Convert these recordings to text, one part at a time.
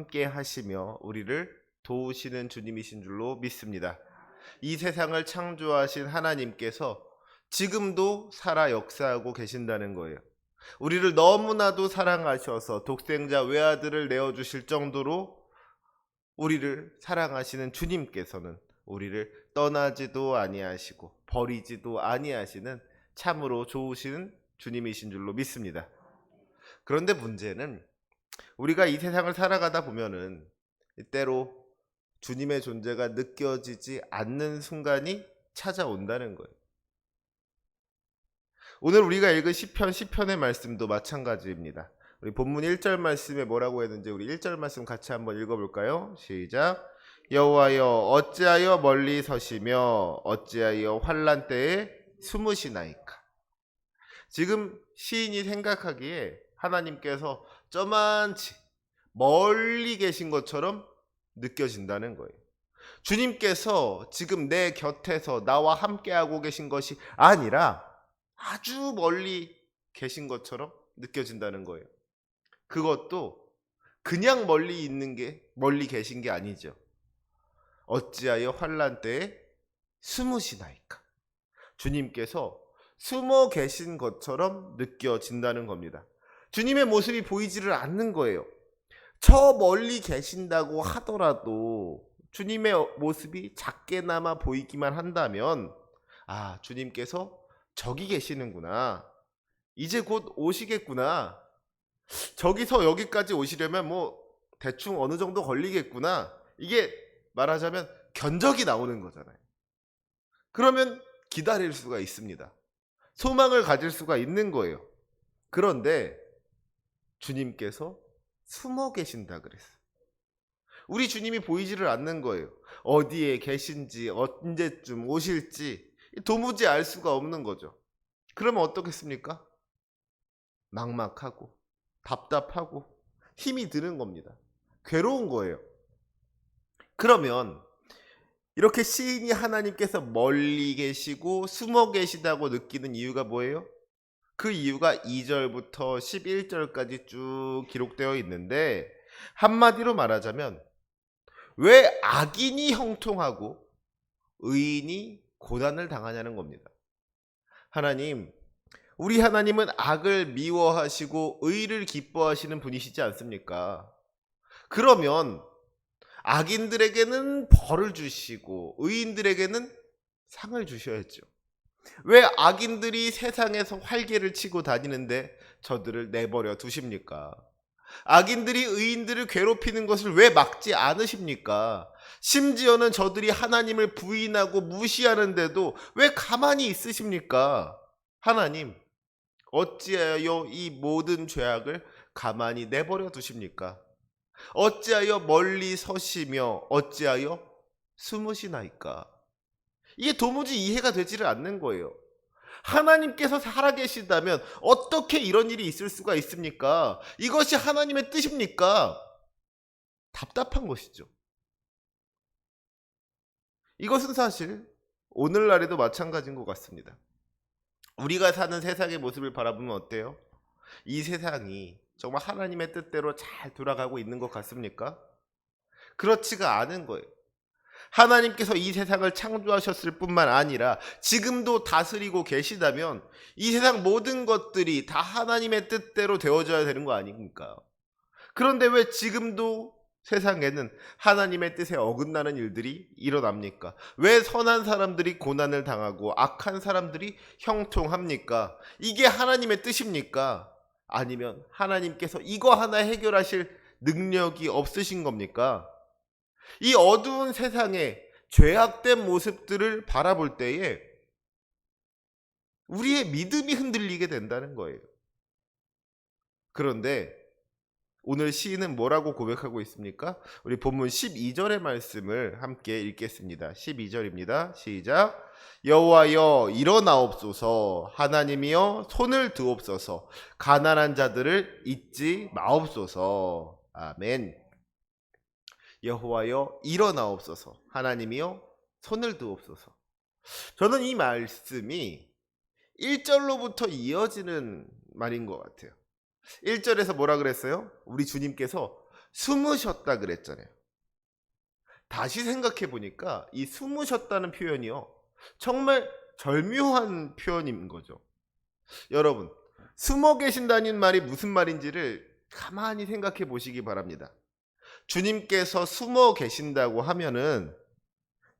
함께 하시며 우리를 도우시는 주님이신 줄로 믿습니다. 이 세상을 창조하신 하나님께서 지금도 살아 역사하고 계신다는 거예요. 우리를 너무나도 사랑하셔서 독생자 외아들을 내어주실 정도로 우리를 사랑하시는 주님께서는 우리를 떠나지도 아니하시고 버리지도 아니하시는 참으로 좋으신 주님이신 줄로 믿습니다. 그런데 문제는 우리가 이 세상을 살아가다 보면은 때로 주님의 존재가 느껴지지 않는 순간이 찾아온다는 거예요. 오늘 우리가 읽은 시편의 말씀도 마찬가지입니다. 우리 본문 1절 말씀에 뭐라고 했는지 우리 1절 말씀 같이 한번 읽어볼까요? 시작. 여호와여 어찌하여 멀리 서시며 어찌하여 환난 때에 숨으시나이까. 지금 시인이 생각하기에 하나님께서 저만치 멀리 계신 것처럼 느껴진다는 거예요. 주님께서 지금 내 곁에서 나와 함께하고 계신 것이 아니라 아주 멀리 계신 것처럼 느껴진다는 거예요. 그것도 그냥 멀리 계신 게 아니죠. 어찌하여 환난 때에 숨으시나이까. 주님께서 숨어 계신 것처럼 느껴진다는 겁니다. 주님의 모습이 보이지를 않는 거예요. 저 멀리 계신다고 하더라도 주님의 모습이 작게나마 보이기만 한다면 아, 주님께서 저기 계시는구나. 이제 곧 오시겠구나. 저기서 여기까지 오시려면 뭐 대충 어느 정도 걸리겠구나. 이게 말하자면 견적이 나오는 거잖아요. 그러면 기다릴 수가 있습니다. 소망을 가질 수가 있는 거예요. 그런데 주님께서 숨어 계신다 그랬어요. 우리 주님이 보이지를 않는 거예요. 어디에 계신지 언제쯤 오실지 도무지 알 수가 없는 거죠. 그러면 어떻겠습니까? 막막하고 답답하고 힘이 드는 겁니다. 괴로운 거예요. 그러면 이렇게 시인이 하나님께서 멀리 계시고 숨어 계시다고 느끼는 이유가 뭐예요? 그 이유가 2절부터 11절까지 쭉 기록되어 있는데 한마디로 말하자면 왜 악인이 형통하고 의인이 고난을 당하냐는 겁니다. 하나님, 우리 하나님은 악을 미워하시고 의를 기뻐하시는 분이시지 않습니까? 그러면 악인들에게는 벌을 주시고 의인들에게는 상을 주셔야죠. 왜 악인들이 세상에서 활개를 치고 다니는데 저들을 내버려 두십니까? 악인들이 의인들을 괴롭히는 것을 왜 막지 않으십니까? 심지어는 저들이 하나님을 부인하고 무시하는데도 왜 가만히 있으십니까? 하나님, 어찌하여 이 모든 죄악을 가만히 내버려 두십니까? 어찌하여 멀리 서시며 어찌하여 숨으시나이까? 이게 도무지 이해가 되지를 않는 거예요. 하나님께서 살아계시다면 어떻게 이런 일이 있을 수가 있습니까? 이것이 하나님의 뜻입니까? 답답한 것이죠. 이것은 사실 오늘날에도 마찬가지인 것 같습니다. 우리가 사는 세상의 모습을 바라보면 어때요? 이 세상이 정말 하나님의 뜻대로 잘 돌아가고 있는 것 같습니까? 그렇지가 않은 거예요. 하나님께서 이 세상을 창조하셨을 뿐만 아니라 지금도 다스리고 계시다면 이 세상 모든 것들이 다 하나님의 뜻대로 되어져야 되는 거 아닙니까? 그런데 왜 지금도 세상에는 하나님의 뜻에 어긋나는 일들이 일어납니까? 왜 선한 사람들이 고난을 당하고 악한 사람들이 형통합니까? 이게 하나님의 뜻입니까? 아니면 하나님께서 이거 하나 해결하실 능력이 없으신 겁니까? 이 어두운 세상에 죄악된 모습들을 바라볼 때에 우리의 믿음이 흔들리게 된다는 거예요. 그런데 오늘 시인은 뭐라고 고백하고 있습니까? 우리 본문 12절의 말씀을 함께 읽겠습니다. 12절입니다. 시작. 여호와여 일어나옵소서. 하나님이여 손을 드옵소서. 가난한 자들을 잊지 마옵소서. 아멘. 여호와여 일어나옵소서. 하나님이여 손을 드옵소서. 저는 이 말씀이 1절로부터 이어지는 말인 것 같아요. 1절에서 뭐라 그랬어요? 우리 주님께서 숨으셨다 그랬잖아요. 다시 생각해 보니까 이 숨으셨다는 표현이요, 정말 절묘한 표현인 거죠. 여러분, 숨어 계신다는 말이 무슨 말인지를 가만히 생각해 보시기 바랍니다. 주님께서 숨어 계신다고 하면은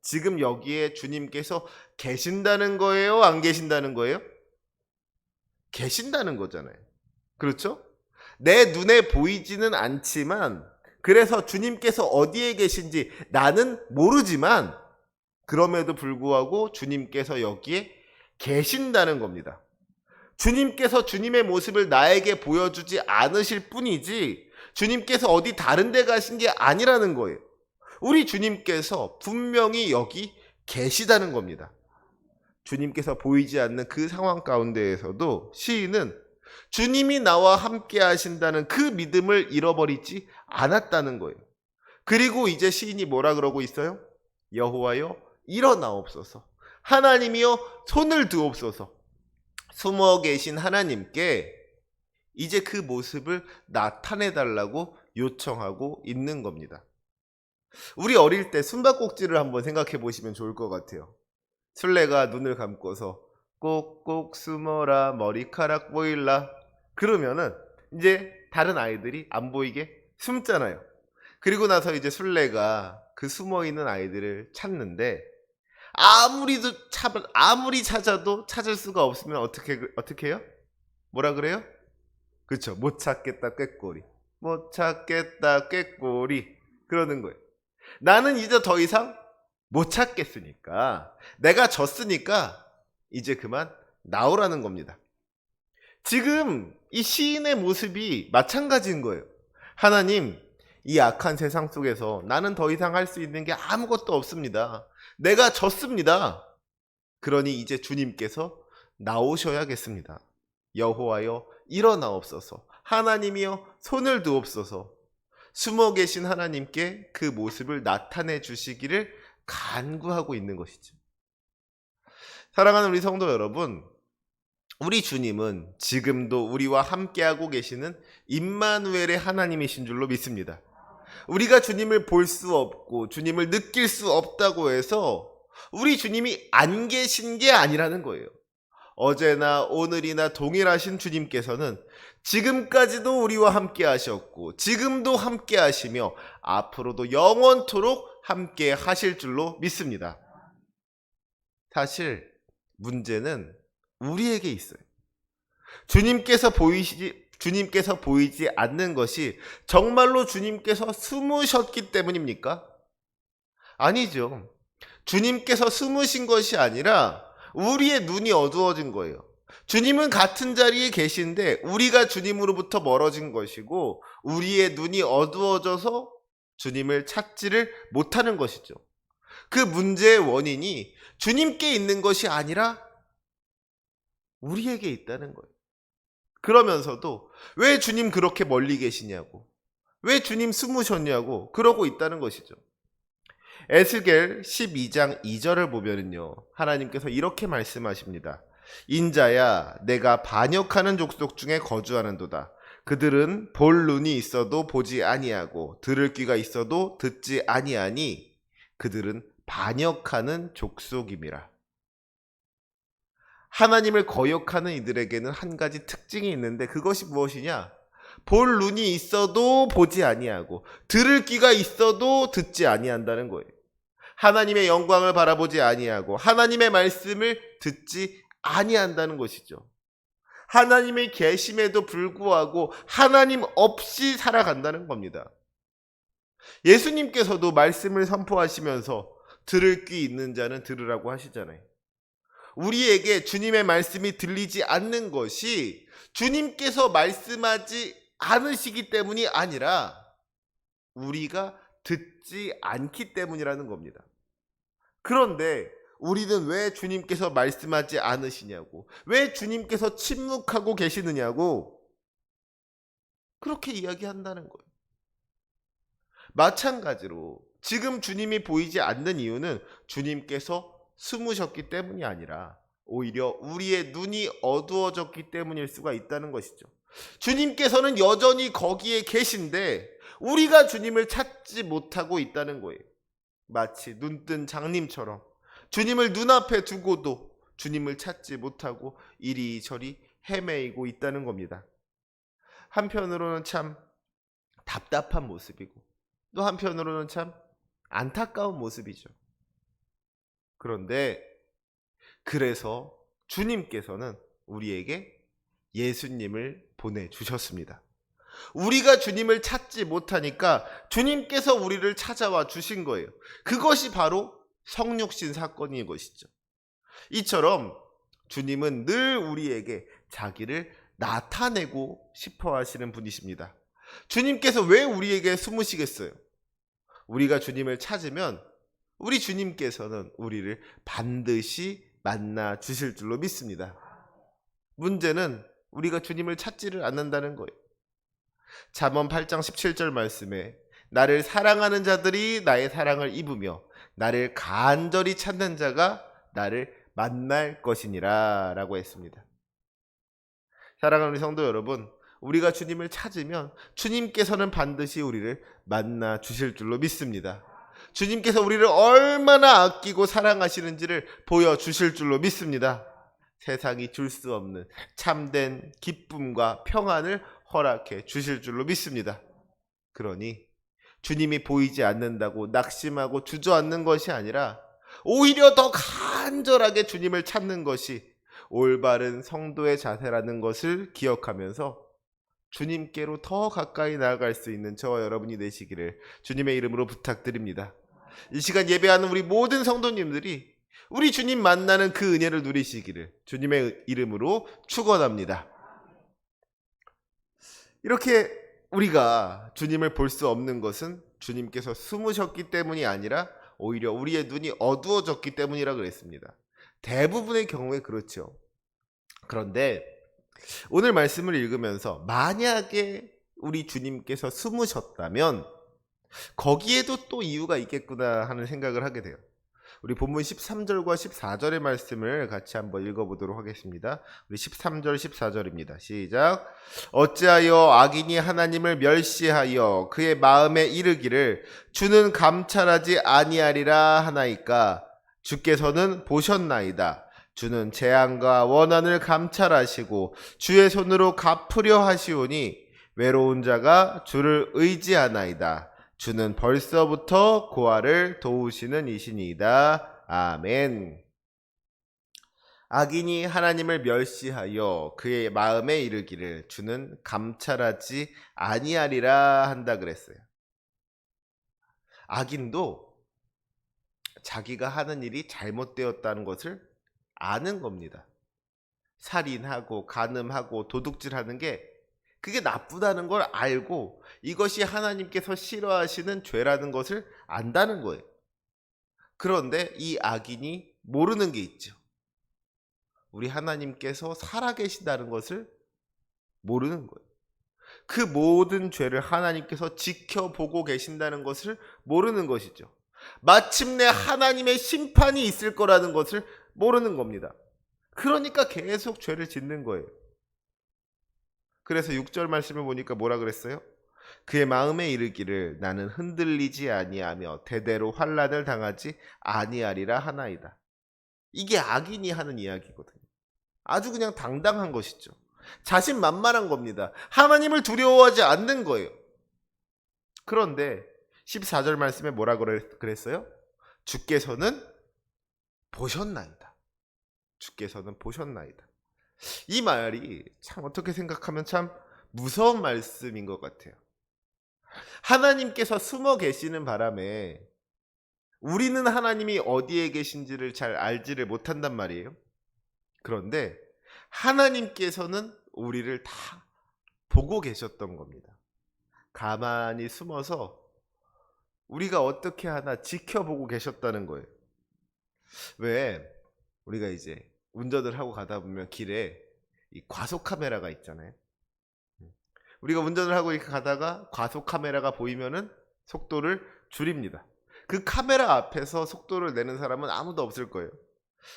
지금 여기에 주님께서 계신다는 거예요? 안 계신다는 거예요? 계신다는 거잖아요. 그렇죠? 내 눈에 보이지는 않지만, 그래서 주님께서 어디에 계신지 나는 모르지만, 그럼에도 불구하고 주님께서 여기에 계신다는 겁니다. 주님께서 주님의 모습을 나에게 보여주지 않으실 뿐이지 주님께서 어디 다른 데 가신 게 아니라는 거예요. 우리 주님께서 분명히 여기 계시다는 겁니다. 주님께서 보이지 않는 그 상황 가운데에서도 시인은 주님이 나와 함께 하신다는 그 믿음을 잃어버리지 않았다는 거예요. 그리고 이제 시인이 뭐라 그러고 있어요? 여호와여 일어나옵소서, 하나님이여 손을 드옵소서. 숨어 계신 하나님께 이제 그 모습을 나타내 달라고 요청하고 있는 겁니다. 우리 어릴 때 숨바꼭질을 한번 생각해 보시면 좋을 것 같아요. 술래가 눈을 감고서 꼭꼭 숨어라 머리카락 보일라 그러면은 이제 다른 아이들이 안 보이게 숨잖아요. 그리고 나서 이제 술래가 그 숨어 있는 아이들을 찾는데 아무리 찾아도 찾을 수가 없으면 어떻게 해요? 뭐라 그래요? 그렇죠. 못 찾겠다 꾀꼬리. 못 찾겠다 꾀꼬리. 그러는 거예요. 나는 이제 더 이상 못 찾겠으니까, 내가 졌으니까 이제 그만 나오라는 겁니다. 지금 이 시인의 모습이 마찬가지인 거예요. 하나님, 이 악한 세상 속에서 나는 더 이상 할 수 있는 게 아무것도 없습니다. 내가 졌습니다. 그러니 이제 주님께서 나오셔야겠습니다. 여호와여 일어나옵소서, 하나님이여 손을 드옵소서. 숨어 계신 하나님께 그 모습을 나타내 주시기를 간구하고 있는 것이죠. 사랑하는 우리 성도 여러분, 우리 주님은 지금도 우리와 함께하고 계시는 임마누엘의 하나님이신 줄로 믿습니다. 우리가 주님을 볼 수 없고 주님을 느낄 수 없다고 해서 우리 주님이 안 계신 게 아니라는 거예요. 어제나 오늘이나 동일하신 주님께서는 지금까지도 우리와 함께 하셨고 지금도 함께 하시며 앞으로도 영원토록 함께 하실 줄로 믿습니다. 사실 문제는 우리에게 있어요. 주님께서 보이지 않는 것이 정말로 주님께서 숨으셨기 때문입니까? 아니죠. 주님께서 숨으신 것이 아니라 우리의 눈이 어두워진 거예요. 주님은 같은 자리에 계신데 우리가 주님으로부터 멀어진 것이고 우리의 눈이 어두워져서 주님을 찾지를 못하는 것이죠. 그 문제의 원인이 주님께 있는 것이 아니라 우리에게 있다는 거예요. 그러면서도 왜 주님 그렇게 멀리 계시냐고, 왜 주님 숨으셨냐고 그러고 있다는 것이죠. 에스겔 12장 2절을 보면은요, 하나님께서 이렇게 말씀하십니다. 인자야, 내가 반역하는 족속 중에 거주하는도다. 그들은 볼 눈이 있어도 보지 아니하고 들을 귀가 있어도 듣지 아니하니 그들은 반역하는 족속임이라. 하나님을 거역하는 이들에게는 한 가지 특징이 있는데 그것이 무엇이냐? 볼 눈이 있어도 보지 아니하고 들을 귀가 있어도 듣지 아니한다는 거예요. 하나님의 영광을 바라보지 아니하고 하나님의 말씀을 듣지 아니한다는 것이죠. 하나님의 계심에도 불구하고 하나님 없이 살아간다는 겁니다. 예수님께서도 말씀을 선포하시면서 들을 귀 있는 자는 들으라고 하시잖아요. 우리에게 주님의 말씀이 들리지 않는 것이 주님께서 말씀하지 않으시기 때문이 아니라 우리가 듣지 않기 때문이라는 겁니다. 그런데 우리는 왜 주님께서 말씀하지 않으시냐고, 왜 주님께서 침묵하고 계시느냐고 그렇게 이야기한다는 거예요. 마찬가지로 지금 주님이 보이지 않는 이유는 주님께서 숨으셨기 때문이 아니라 오히려 우리의 눈이 어두워졌기 때문일 수가 있다는 것이죠. 주님께서는 여전히 거기에 계신데 우리가 주님을 찾지 못하고 있다는 거예요. 마치 눈뜬 장님처럼 주님을 눈앞에 두고도 주님을 찾지 못하고 이리저리 헤매이고 있다는 겁니다. 한편으로는 참 답답한 모습이고 또 한편으로는 참 안타까운 모습이죠. 그런데 그래서 주님께서는 우리에게 예수님을 보내주셨습니다. 우리가 주님을 찾지 못하니까 주님께서 우리를 찾아와 주신 거예요. 그것이 바로 성육신 사건인 것이죠. 이처럼 주님은 늘 우리에게 자기를 나타내고 싶어 하시는 분이십니다. 주님께서 왜 우리에게 숨으시겠어요? 우리가 주님을 찾으면 우리 주님께서는 우리를 반드시 만나 주실 줄로 믿습니다. 문제는 우리가 주님을 찾지를 않는다는 거예요. 잠언 8장 17절 말씀에 나를 사랑하는 자들이 나의 사랑을 입으며 나를 간절히 찾는 자가 나를 만날 것이니라 라고 했습니다. 사랑하는 우리 성도 여러분, 우리가 주님을 찾으면 주님께서는 반드시 우리를 만나 주실 줄로 믿습니다. 주님께서 우리를 얼마나 아끼고 사랑하시는지를 보여주실 줄로 믿습니다. 세상이 줄 수 없는 참된 기쁨과 평안을 허락해 주실 줄로 믿습니다. 그러니 주님이 보이지 않는다고 낙심하고 주저앉는 것이 아니라 오히려 더 간절하게 주님을 찾는 것이 올바른 성도의 자세라는 것을 기억하면서 주님께로 더 가까이 나아갈 수 있는 저와 여러분이 되시기를 주님의 이름으로 부탁드립니다. 이 시간 예배하는 우리 모든 성도님들이 우리 주님 만나는 그 은혜를 누리시기를 주님의 이름으로 축원합니다. 이렇게 우리가 주님을 볼 수 없는 것은 주님께서 숨으셨기 때문이 아니라 오히려 우리의 눈이 어두워졌기 때문이라 그랬습니다. 대부분의 경우에 그렇죠. 그런데 오늘 말씀을 읽으면서 만약에 우리 주님께서 숨으셨다면 거기에도 또 이유가 있겠구나 하는 생각을 하게 돼요. 우리 본문 13절과 14절의 말씀을 같이 한번 읽어보도록 하겠습니다. 우리 13절 14절입니다. 시작. 어찌하여 악인이 하나님을 멸시하여 그의 마음에 이르기를 주는 감찰하지 아니하리라 하나이까 주께서는 보셨나이다. 주는 재앙과 원한을 감찰하시고 주의 손으로 갚으려 하시오니 외로운 자가 주를 의지하나이다. 주는 벌써부터 고아를 도우시는 이시니이다. 아멘. 악인이 하나님을 멸시하여 그의 마음에 이르기를 주는 감찰하지 아니하리라 한다 그랬어요. 악인도 자기가 하는 일이 잘못되었다는 것을 아는 겁니다. 살인하고 간음하고 도둑질하는 게 그게 나쁘다는 걸 알고 이것이 하나님께서 싫어하시는 죄라는 것을 안다는 거예요. 그런데 이 악인이 모르는 게 있죠. 우리 하나님께서 살아계신다는 것을 모르는 거예요. 그 모든 죄를 하나님께서 지켜보고 계신다는 것을 모르는 것이죠. 마침내 하나님의 심판이 있을 거라는 것을 모르는 겁니다. 그러니까 계속 죄를 짓는 거예요. 그래서 6절 말씀을 보니까 뭐라 그랬어요? 그의 마음에 이르기를 나는 흔들리지 아니하며 대대로 환난을 당하지 아니하리라 하나이다. 이게 악인이 하는 이야기거든요. 아주 그냥 당당한 것이죠. 자신만만한 겁니다. 하나님을 두려워하지 않는 거예요. 그런데 14절 말씀에 뭐라 그랬어요? 주께서는 보셨나이다. 주께서는 보셨나이다. 이 말이 참 어떻게 생각하면 참 무서운 말씀인 것 같아요. 하나님께서 숨어 계시는 바람에 우리는 하나님이 어디에 계신지를 잘 알지를 못한단 말이에요. 그런데 하나님께서는 우리를 다 보고 계셨던 겁니다. 가만히 숨어서 우리가 어떻게 하나 지켜보고 계셨다는 거예요. 왜 우리가 이제 운전을 하고 가다 보면 길에 이 과속 카메라가 있잖아요. 우리가 운전을 하고 이렇게 가다가 과속 카메라가 보이면은 속도를 줄입니다. 그 카메라 앞에서 속도를 내는 사람은 아무도 없을 거예요.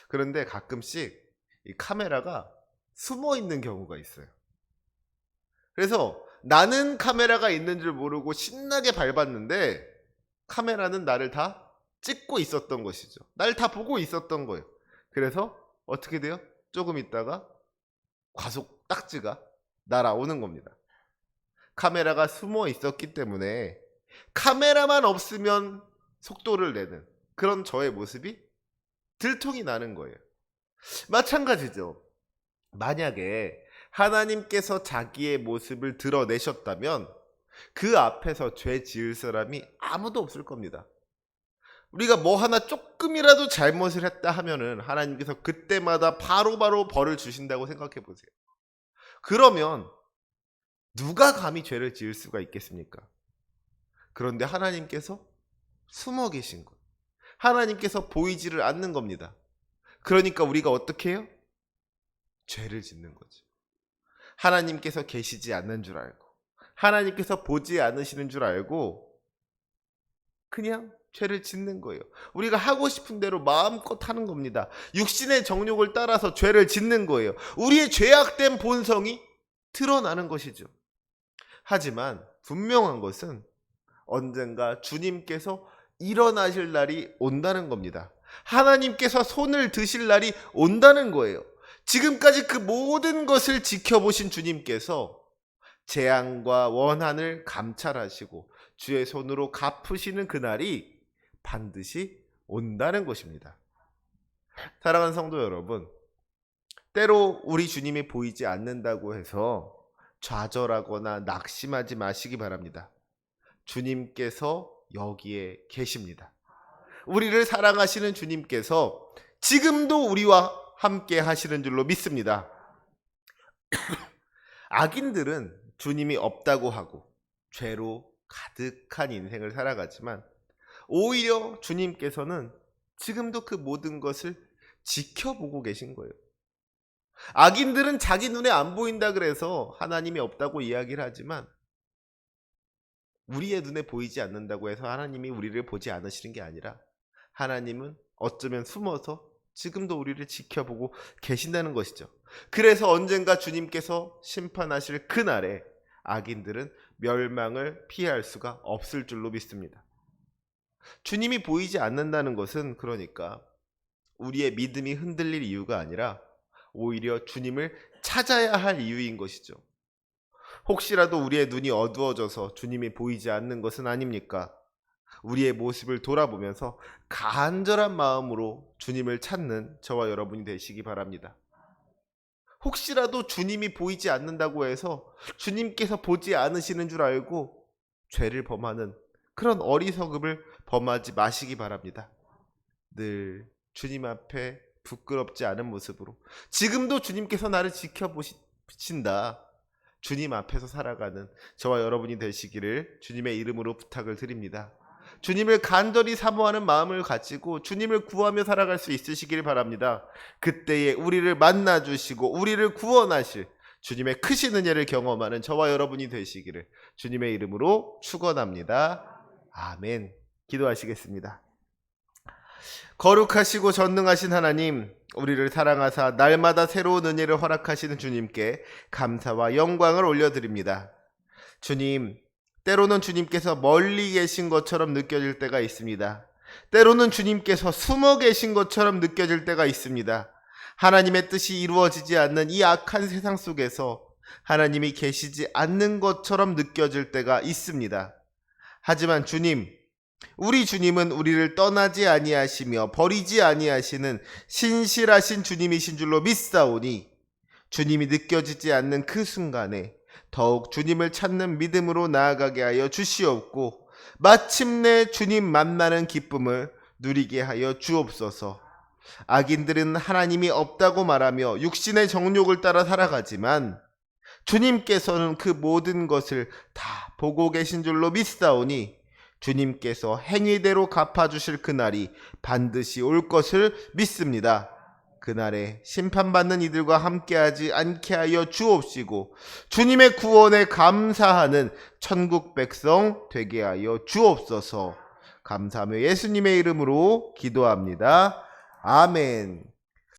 그런데 가끔씩 이 카메라가 숨어 있는 경우가 있어요. 그래서 나는 카메라가 있는 줄 모르고 신나게 밟았는데 카메라는 나를 다 찍고 있었던 것이죠. 날 다 보고 있었던 거예요. 그래서 어떻게 돼요? 조금 있다가 과속 딱지가 날아오는 겁니다. 카메라가 숨어 있었기 때문에 카메라만 없으면 속도를 내는 그런 저의 모습이 들통이 나는 거예요. 마찬가지죠. 만약에 하나님께서 자기의 모습을 드러내셨다면 그 앞에서 죄 지을 사람이 아무도 없을 겁니다. 우리가 뭐 하나 조금이라도 잘못을 했다 하면은 하나님께서 그때마다 바로바로 벌을 주신다고 생각해 보세요. 그러면 누가 감히 죄를 지을 수가 있겠습니까? 그런데 하나님께서 숨어 계신 것. 하나님께서 보이지를 않는 겁니다. 그러니까 우리가 어떻게 해요? 죄를 짓는 거죠. 하나님께서 계시지 않는 줄 알고, 하나님께서 보지 않으시는 줄 알고 그냥 죄를 짓는 거예요. 우리가 하고 싶은 대로 마음껏 하는 겁니다. 육신의 정욕을 따라서 죄를 짓는 거예요. 우리의 죄악된 본성이 드러나는 것이죠. 하지만 분명한 것은 언젠가 주님께서 일어나실 날이 온다는 겁니다. 하나님께서 손을 드실 날이 온다는 거예요. 지금까지 그 모든 것을 지켜보신 주님께서 재앙과 원한을 감찰하시고 주의 손으로 갚으시는 그날이 반드시 온다는 것입니다. 사랑하는 성도 여러분, 때로 우리 주님이 보이지 않는다고 해서 좌절하거나 낙심하지 마시기 바랍니다. 주님께서 여기에 계십니다. 우리를 사랑하시는 주님께서 지금도 우리와 함께 하시는 줄로 믿습니다. 악인들은 주님이 없다고 하고 죄로 가득한 인생을 살아가지만 오히려 주님께서는 지금도 그 모든 것을 지켜보고 계신 거예요. 악인들은 자기 눈에 안 보인다 그래서 하나님이 없다고 이야기를 하지만 우리의 눈에 보이지 않는다고 해서 하나님이 우리를 보지 않으시는 게 아니라 하나님은 어쩌면 숨어서 지금도 우리를 지켜보고 계신다는 것이죠. 그래서 언젠가 주님께서 심판하실 그날에 악인들은 멸망을 피할 수가 없을 줄로 믿습니다. 주님이 보이지 않는다는 것은 그러니까 우리의 믿음이 흔들릴 이유가 아니라 오히려 주님을 찾아야 할 이유인 것이죠. 혹시라도 우리의 눈이 어두워져서 주님이 보이지 않는 것은 아닙니까? 우리의 모습을 돌아보면서 간절한 마음으로 주님을 찾는 저와 여러분이 되시기 바랍니다. 혹시라도 주님이 보이지 않는다고 해서 주님께서 보지 않으시는 줄 알고 죄를 범하는 그런 어리석음을 범하지 마시기 바랍니다. 늘 주님 앞에 부끄럽지 않은 모습으로 지금도 주님께서 나를 지켜보신다. 주님 앞에서 살아가는 저와 여러분이 되시기를 주님의 이름으로 부탁을 드립니다. 주님을 간절히 사모하는 마음을 가지고 주님을 구하며 살아갈 수 있으시길 바랍니다. 그때에 우리를 만나주시고 우리를 구원하실 주님의 크신 은혜를 경험하는 저와 여러분이 되시기를 주님의 이름으로 축원합니다. 아멘. 기도하시겠습니다. 거룩하시고 전능하신 하나님, 우리를 사랑하사 날마다 새로운 은혜를 허락하시는 주님께 감사와 영광을 올려드립니다. 주님, 때로는 주님께서 멀리 계신 것처럼 느껴질 때가 있습니다. 때로는 주님께서 숨어 계신 것처럼 느껴질 때가 있습니다. 하나님의 뜻이 이루어지지 않는 이 악한 세상 속에서 하나님이 계시지 않는 것처럼 느껴질 때가 있습니다. 하지만 주님, 우리 주님은 우리를 떠나지 아니하시며 버리지 아니하시는 신실하신 주님이신 줄로 믿사오니 주님이 느껴지지 않는 그 순간에 더욱 주님을 찾는 믿음으로 나아가게 하여 주시옵고 마침내 주님 만나는 기쁨을 누리게 하여 주옵소서. 악인들은 하나님이 없다고 말하며 육신의 정욕을 따라 살아가지만 주님께서는 그 모든 것을 다 보고 계신 줄로 믿사오니 주님께서 행위대로 갚아주실 그날이 반드시 올 것을 믿습니다. 그날에 심판받는 이들과 함께하지 않게 하여 주옵시고 주님의 구원에 감사하는 천국 백성 되게 하여 주옵소서. 감사하며 예수님의 이름으로 기도합니다. 아멘.